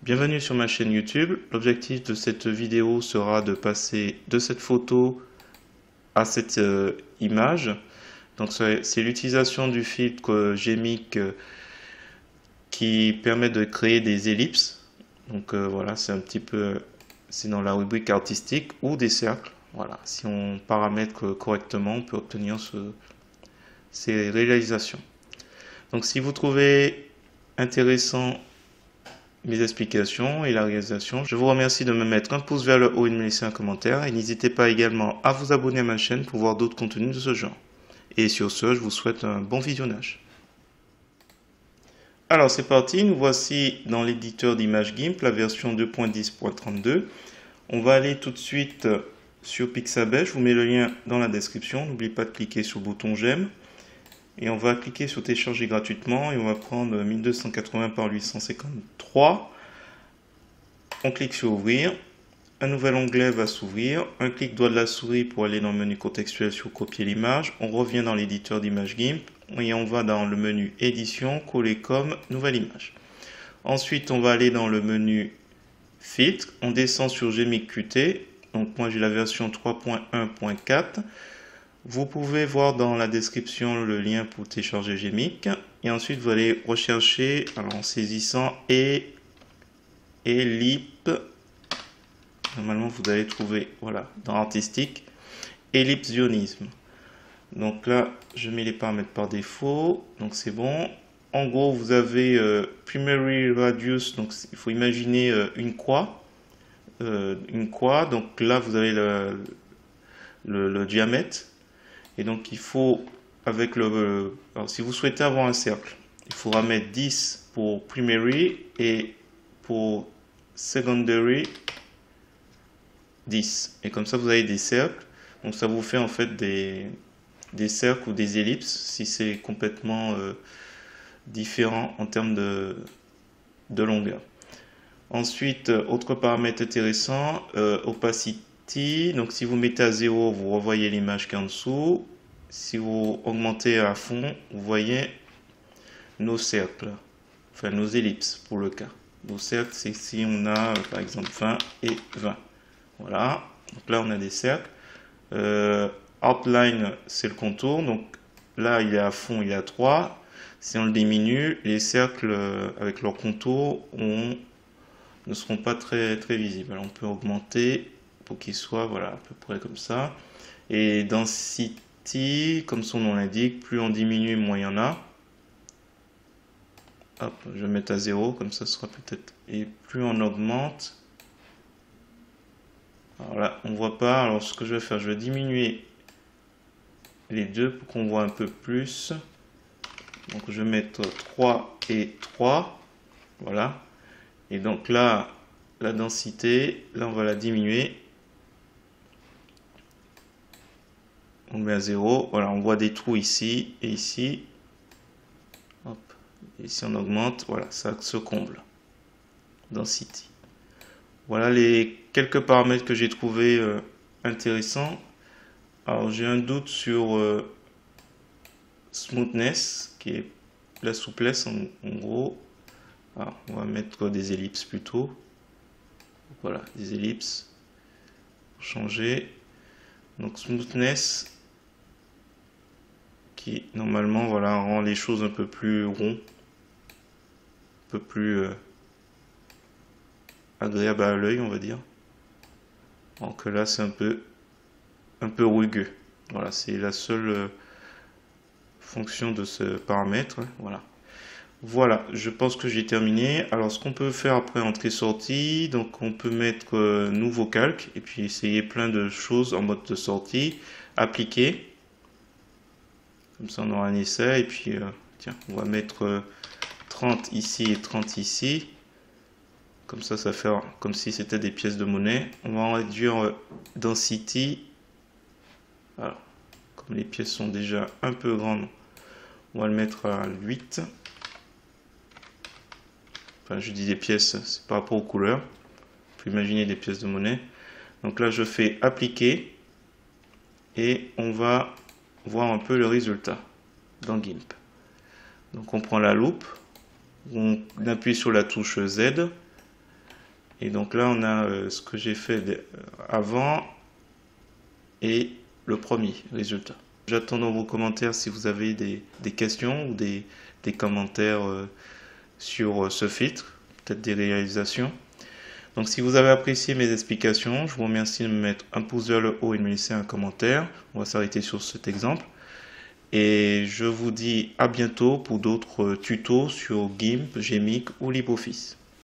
Bienvenue sur ma chaîne YouTube. L'objectif de cette vidéo sera de passer de cette photo à cette image. Donc c'est l'utilisation du filtre GMIC qui permet de créer des ellipses. Donc voilà, c'est un petit peu, c'est dans la rubrique artistique ou des cercles. Voilà, si on paramètre correctement, on peut obtenir ces réalisations. Donc si vous trouvez intéressant mes explications et la réalisation, je vous remercie de me mettre un pouce vers le haut et de me laisser un commentaire. Et n'hésitez pas également à vous abonner à ma chaîne pour voir d'autres contenus de ce genre. Et sur ce, je vous souhaite un bon visionnage. Alors c'est parti, nous voici dans l'éditeur d'image GIMP, la version 2.10.32. On va aller tout de suite sur Pixabay, je vous mets le lien dans la description. N'oubliez pas de cliquer sur le bouton j'aime. Et on va cliquer sur télécharger gratuitement et on va prendre 1280 par 853. On clique sur ouvrir. Un nouvel onglet va s'ouvrir. Un clic droit de la souris pour aller dans le menu contextuel sur copier l'image. On revient dans l'éditeur d'image GIMP et on va dans le menu édition, coller comme, nouvelle image. Ensuite, on va aller dans le menu filtre. On descend sur GMIC Qt. Donc moi j'ai la version 3.1.4. Vous pouvez voir dans la description le lien pour télécharger GMIC. Et ensuite, vous allez rechercher, alors en saisissant ellipse. Normalement, vous allez trouver, voilà, dans artistique, ellipsionisme. Donc là, je mets les paramètres par défaut. Donc c'est bon. En gros, vous avez primary radius. Donc il faut imaginer une croix. Donc là, vous avez le diamètre. Et donc il faut, avec alors si vous souhaitez avoir un cercle, il faudra mettre 10 pour primary et pour secondary 10. Et comme ça vous avez des cercles. Donc ça vous fait en fait des cercles ou des ellipses si c'est complètement différent en termes de longueur. Ensuite, autre paramètre intéressant, opacity. Donc si vous mettez à 0, vous revoyez l'image qui est en dessous. Si vous augmentez à fond, vous voyez nos cercles, enfin nos ellipses pour le cas. Nos cercles, c'est si on a par exemple 20 et 20. Voilà, donc là on a des cercles. Outline, c'est le contour. Donc là il est à fond, il est à 3. Si on le diminue, les cercles avec leur contour ne seront pas très visibles. Alors on peut augmenter pour qu'il soit, voilà, à peu près comme ça. Et density, comme son nom l'indique, plus on diminue, moins il y en a. Hop, je vais mettre à 0, comme ça sera peut-être. Et plus on augmente, alors là, on voit pas. Alors ce que je vais faire, je vais diminuer les deux pour qu'on voit un peu plus. Donc je vais mettre 3 et 3. Voilà. Et donc là, la densité, là on va la diminuer. On le met à 0. Voilà, on voit des trous ici et ici. Hop. Et si on augmente, voilà, ça se comble. Density. Voilà les quelques paramètres que j'ai trouvé intéressants. Alors j'ai un doute sur smoothness, qui est la souplesse en gros. Alors, on va mettre des ellipses plutôt. Voilà, des ellipses. Pour changer. Donc smoothness, qui normalement voilà rend les choses un peu plus rond, un peu plus agréable à l'œil, on va dire. Donc là c'est un peu rugueux. Voilà, c'est la seule fonction de ce paramètre. Voilà. Voilà, je pense que j'ai terminé. Alors ce qu'on peut faire après entrée-sortie, donc on peut mettre nouveau calque et puis essayer plein de choses en mode de sortie, appliquer. Comme ça on aura un essai et puis tiens, on va mettre 30 ici et 30 ici. Comme ça fait comme si c'était des pièces de monnaie. On va en réduire density. Alors, comme les pièces sont déjà un peu grandes, on va le mettre à 8. Enfin, je dis des pièces, c'est par rapport aux couleurs. On peut imaginer des pièces de monnaie. Donc là, je fais appliquer et on va voir un peu le résultat dans GIMP. Donc on prend la loupe, on appuie sur la touche Z Et donc là, on a ce que j'ai fait avant et le premier résultat. J'attends dans vos commentaires si vous avez des questions ou des commentaires sur ce filtre, peut-être des réalisations. Donc si vous avez apprécié mes explications, je vous remercie de me mettre un pouce vers le haut et de me laisser un commentaire. On va s'arrêter sur cet exemple. Et je vous dis à bientôt pour d'autres tutos sur GIMP, GMIC ou LibreOffice.